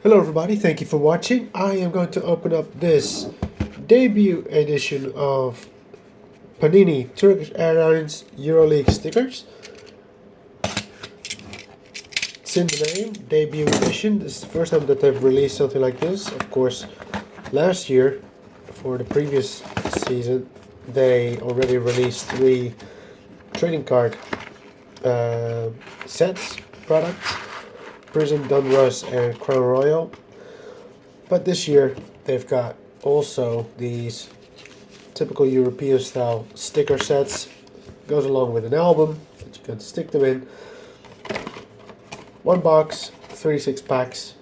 Hello everybody, thank you for watching. I am going to open up this debut edition of Panini Turkish Airlines Euroleague stickers. It's in the name, debut edition. This is the first time that they've released something like this. Of course, last year, for the previous season, they already released 3 trading card sets, products. Prism, Donruss and Crown Royal. But this year they've got also these typical European style sticker sets. Goes along with an album that you can stick them in. 1 box, 36 packs,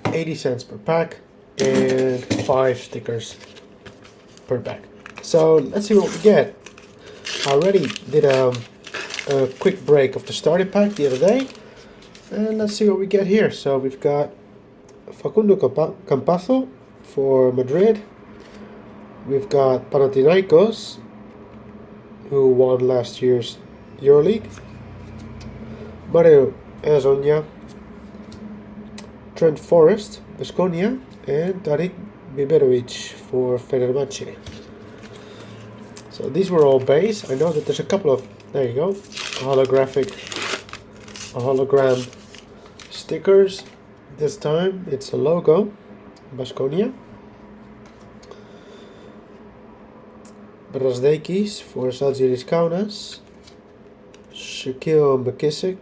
80 cents per pack, and 5 stickers per pack. So let's see what we get. I already did a quick break of the starter pack the other day. And let's see what we get here. So we've got Facundo Campazzo for Madrid. We've got Panathinaikos, who won last year's Euroleague. Mario Azonia, Trent Forrest, Baskonia, and Tarik Biberovic for Fenerbahce. So these were all base. I know that there's a couple of, there you go, hologram stickers. This time it's a logo, Baskonia. Brasdeikis for Žalgiris Kaunas. Shaquille McKissick.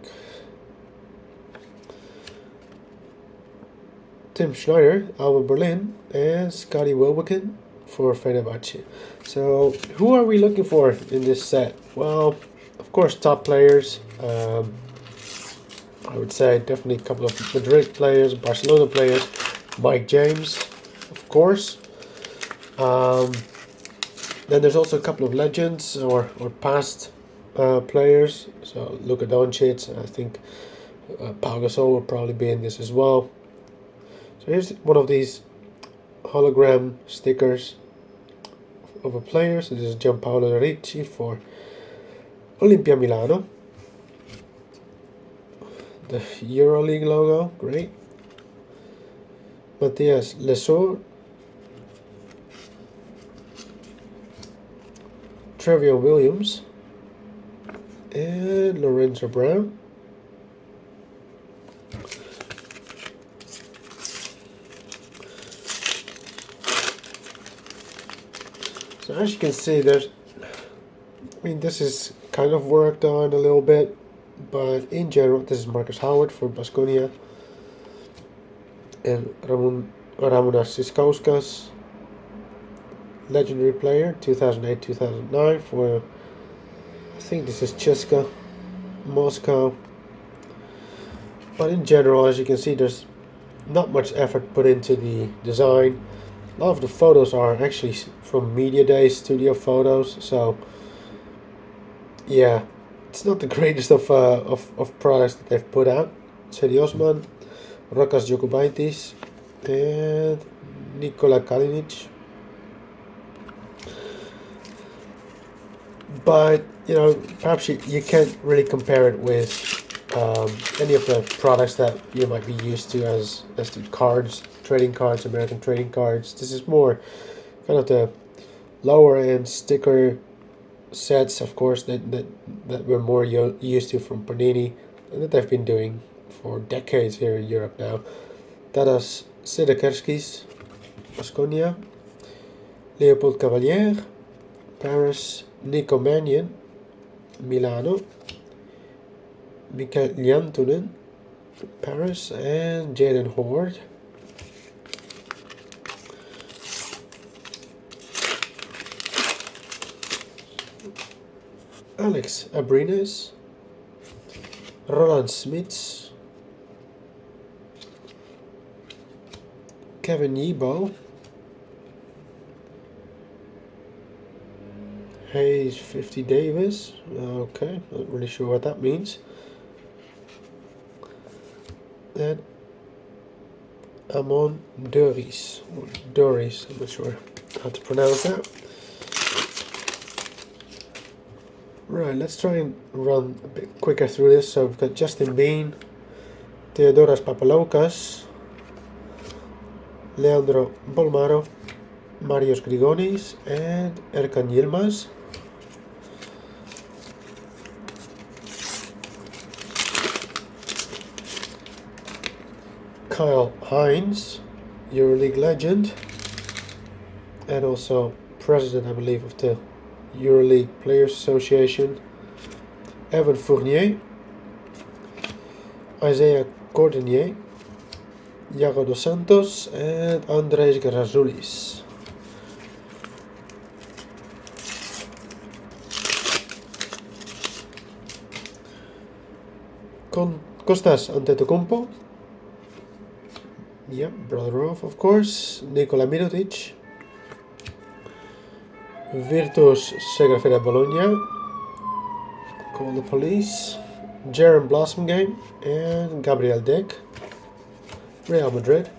Tim Schneider, Alba Berlin, and Scotty Wilbekin for Fenerbahce. So who are we looking for in this set? Well, of course, top players. I would say definitely a couple of Madrid players, Barcelona players, Mike James, of course. Then there's also a couple of legends or past players. So Luka Doncic, I think Pau Gasol will probably be in this as well. So here's one of these hologram stickers of a player. So this is Gianpaolo Ricci for Olimpia Milano. The Euroleague logo, great. Matthias Lesor, Trevion Williams, and Lorenzo Brown. So as you can see, this is kind of worked on a little bit. But in general, this is Marcus Howard for Baskonia and Ramonas Siskauskas, legendary player, 2008-2009 for, I think this is Cheska Moscow. But in general, as you can see, there's not much effort put into the design. A lot of the photos are actually from Media Day studio photos, so yeah. It's not the greatest of products that they've put out. Sedi Osman, Rokas Jokubaitis, and Nikola Kalinic. But perhaps you can't really compare it with any of the products that you might be used to as the cards, trading cards, American trading cards. This is more kind of the lower end sticker sets, of course, that we're more used to from Panini, and that they've been doing for decades here in Europe now. Tadas Sidakerskis, Baskonia, Leopold Cavalier, Paris, Nico Mannion, Milano, Mikael Jantunen, Paris, and Jaden Horde. Alex Abrines, Roland Smits, Kevin Yebo, Hayes 50 Davis, okay, not really sure what that means, and Amon Doris, I'm not sure how to pronounce that. Right, let's try and run a bit quicker through this. So we've got Justin Bean, Theodoras Papaloukas, Leandro Bolmaro, Marios Grigonis, and Erkan Yilmaz. Kyle Hines, Euroleague legend, and also president, I believe, of the Euroleague Players Association. Evan Fournier, Isaiah Cordonier, Iago dos Santos, and Andres Grazoulis. Kostas Antetokounmpo, yep, brother of course, Nikola Mirotic, Virtus Segafredo Bologna, call the police, Jaron Blossomgame, and Gabriel Deck, Real Madrid.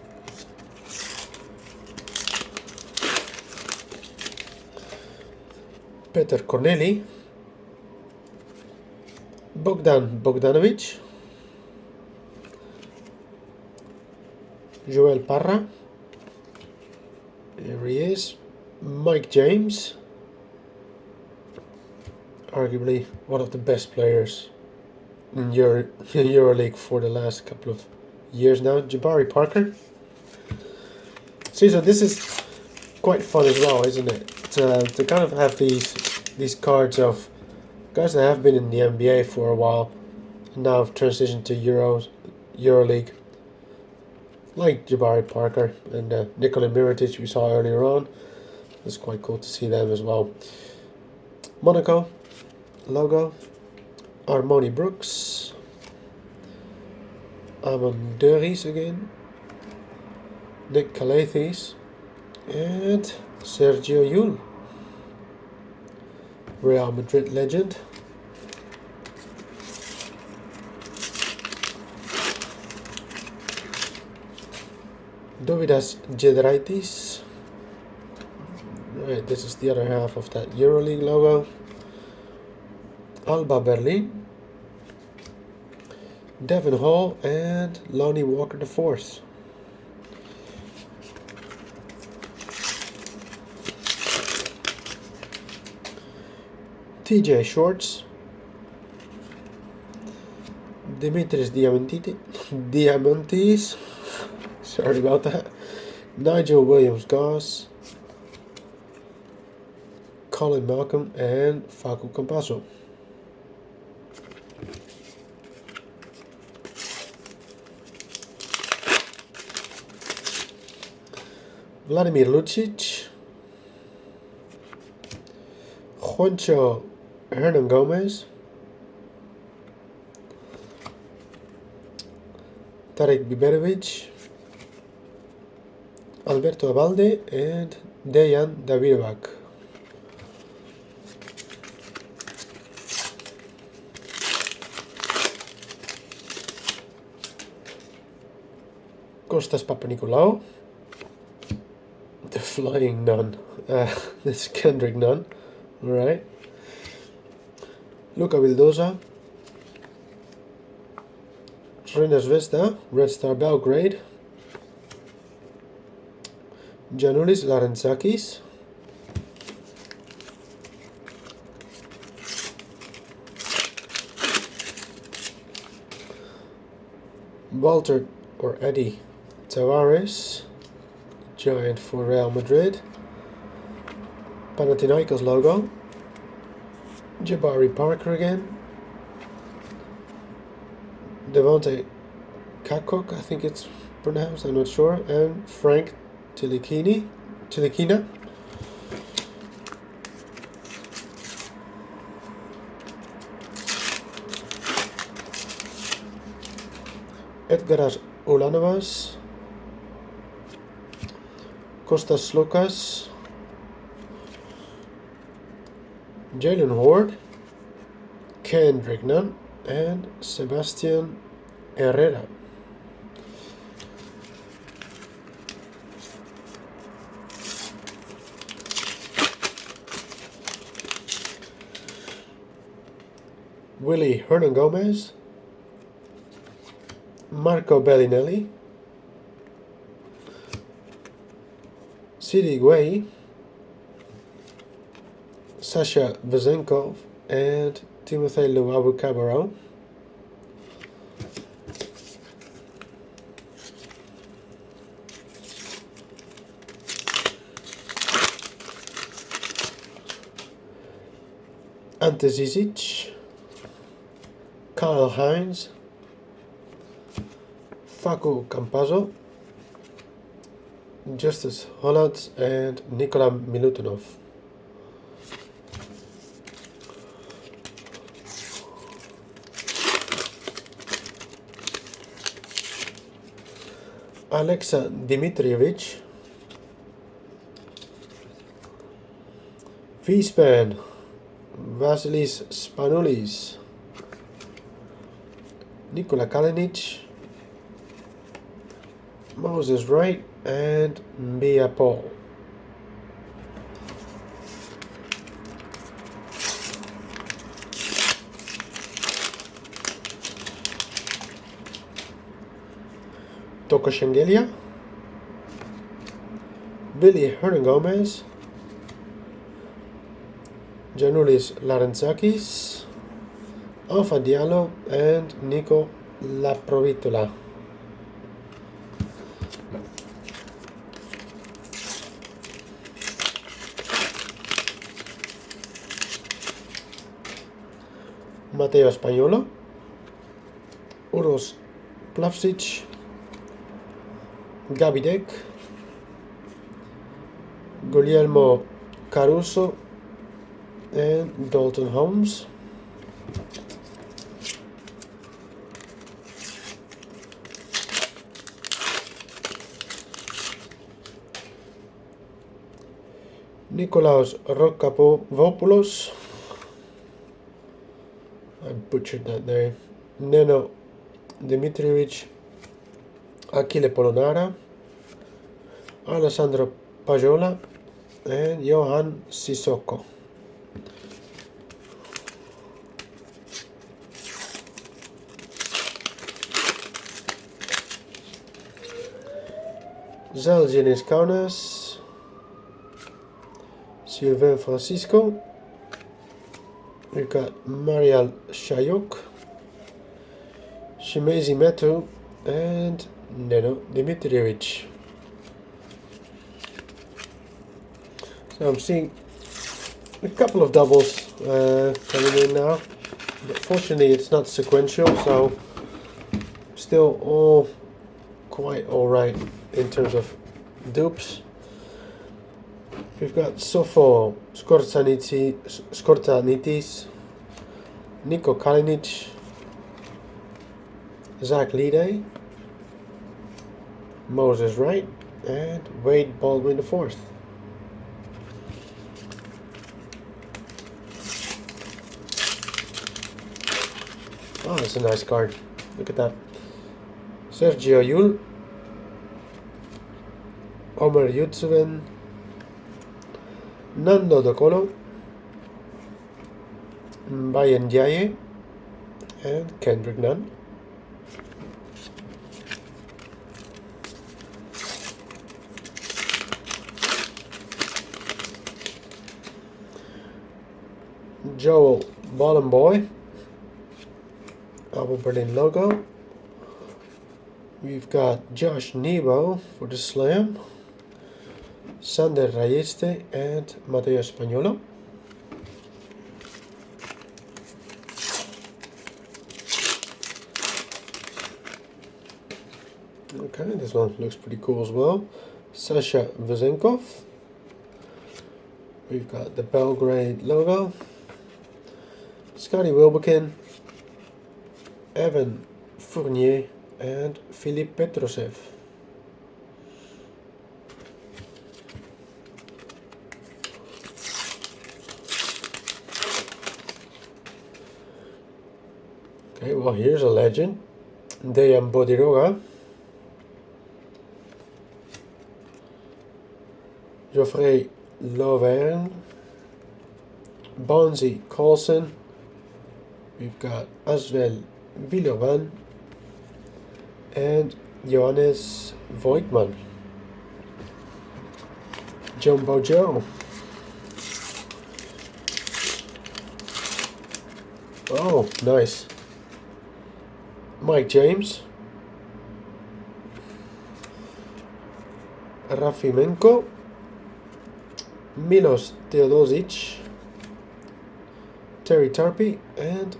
Peter Corneli, Bogdan Bogdanovic, Joel Parra, here he is, Mike James, arguably one of the best players in Euroleague for the last couple of years now, Jabari Parker. See, so this is quite fun as well, isn't it? To kind of have these cards of guys that have been in the NBA for a while and now have transitioned to Euroleague, like Jabari Parker and Nikola Mirotic we saw earlier on. It's quite cool to see them as well. Monaco logo, Armoni Brooks, Amon Duris again, Nick Calathis, and Sergio Yul, Real Madrid legend. Dovidas Giedraitis. Right, this is the other half of that Euroleague logo. Alba Berlin, Devin Hall, and Lonnie Walker IV. TJ Shorts, Dimitris Diamantis, sorry about that, Nigel Williams-Goss, Colin Malcolm, and Facu Campazzo. Vladimir Lucic, Juancho Hernan Gomez, Tarek Biberovic, Alberto Abalde, and Dejan Davidovac. Kostas Papanikolaou, the Flying Nun, this is Kendrick Nunn, alright. Luca Vildoza, Renes Vesta, Red Star Belgrade, Gianoulis Larentzakis, Walter or Eddie Tavares, giant for Real Madrid, Panathinaikos logo, Jabari Parker again, Devontae Kakok, I think it's pronounced, I'm not sure, and Frank Tilikina, Edgaras Ulanovas, Kostas Slokas, Jalen Horde, Kendrick Nunn, and Sebastian Herrera. Willie Hernan Gomez, Marco Bellinelli, City Way, Sasha Vezenkov, and Timothy Luabu Cabarro. Ante Zizic, Kyle Hines, Facu Campazzo, Justus Hollands, and Nikola Milutinov. Alexa Dimitrievich, V-Span, Vasilis Spanoulis, Nikola Kalinic, Moses Wright, and Mia Paul. Toko Shengelia, Billy Hernan-Gomez, Janulis Larenzakis, Alpha Diallo, and Nico Laprovitola. Mateo Spagnolo, Uros Plavsic, Gabidek, Guglielmo Caruso, and Dalton Holmes. Nikolaos Rokkapopoulos, I butchered that name, Neno Dimitrievich, Achille Polonara, Alessandro Pajola, and Johan Sissoko. Zalgiris Kaunas, Sylvain Francisco, we've got Marial Shayok, Shimezi Metu, and Neno Dimitrievich. So I'm seeing a couple of doubles coming in now, but fortunately it's not sequential, so still all quite alright in terms of dupes. We've got Sofo Skortanitis, Niko Kalinic, Zach Lide, Moses Wright, and Wade Baldwin IV. Oh, that's a nice card. Look at that. Sergio Yul, Omer Yurtseven, Nando Docolo, Bayan Jaye, and Kendrick Nunn. Joel Bollenboy, Alba Berlin logo. We've got Josh Nebo for the Slam, Sander Rayeste, and Mateo Spagnolo. Okay, this one looks pretty cool as well. Sasha Vezenkov. We've got the Belgrade logo, Scotty Wilbekin, Evan Fournier, and Filip Petrosev. Okay, well, here's a legend, Dejan Bodiroga, Geoffrey Lauvergne, Bonzi Carlsen. We've got Asvel Villovan and Johannes Voigtman. Jumbo Joe. Oh, nice. Mike James. Rafimenko. Milos Teodosic. Terry Tarpey and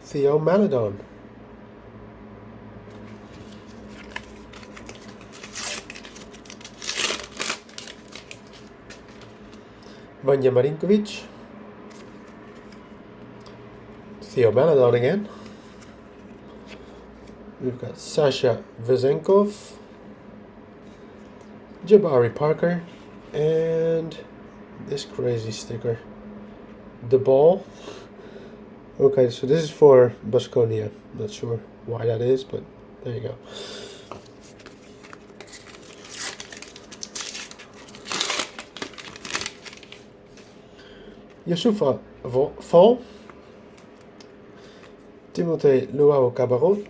Theo Maledon. Vanja Marinkovic. Theo Maledon again. We've got Sasha Vezenkov, Jabari Parker, and this crazy sticker, the ball. Okay, so this is for Baskonia. Not sure why that is, but there you go. Youssoufa Fall, Timothée Luau Cabarrot,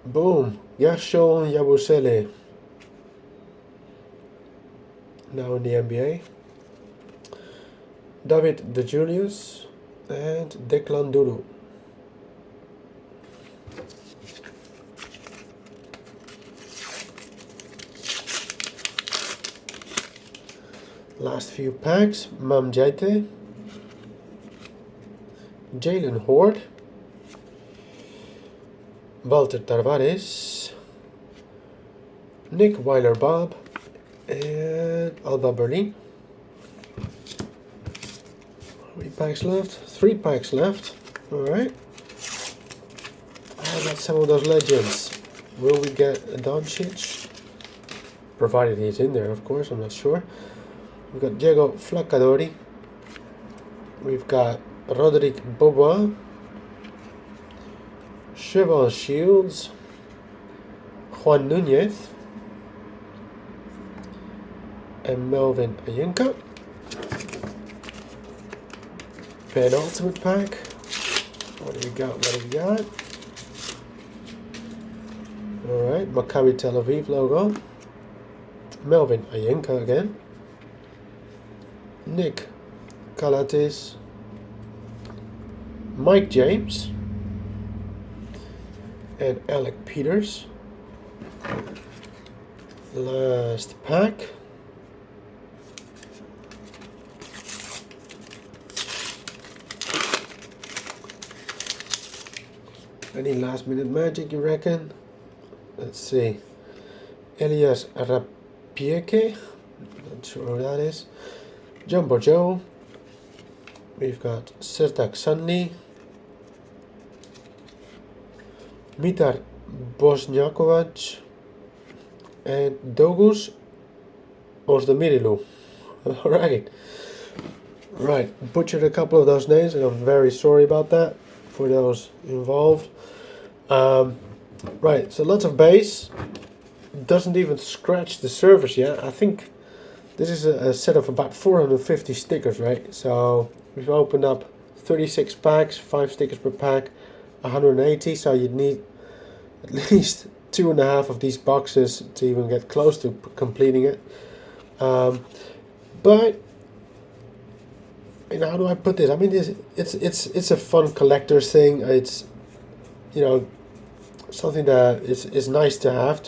boom, Gershon Yabusele, now in the NBA, David De Julius, and Declan Dudu. Last few packs, Mam Jaite, Jalen Horde, Walter Tavares, Nick Weiler-Bob, and Alba Berlin. How many packs left? 3 packs left. Alright. I got some of those legends. Will we get a Doncic? Provided he's in there, of course, I'm not sure. We've got Diego Flacadori. We've got Roderick Bobois. Chevron Shields. Juan Nunez. And Melvin Ayinka. Penultimate pack. What do we got? What do we got? Alright, Maccabi Tel Aviv logo. Melvin Ayinka again. Nick Calates, Mike James, and Alec Peters. Last pack. Any last minute magic, you reckon? Let's see. Elias Rapieke, not sure who that is. Jumbo Joe. We've got Sertak Sanli, Mitar Bosnjakovac, and Dogus Ozdemirilu. Alright. Right, butchered a couple of those names, and I'm very sorry about that for those involved. Right, so lots of base. Doesn't even scratch the surface yet. I think this is a set of about 450 stickers, right? So we've opened up 36 packs, 5 stickers per pack, 180. So you'd need at least 2.5 of these boxes to even get close to completing it. But you know, how do I put this? I mean, it's a fun collector's thing. It's, you know, something that is nice to have.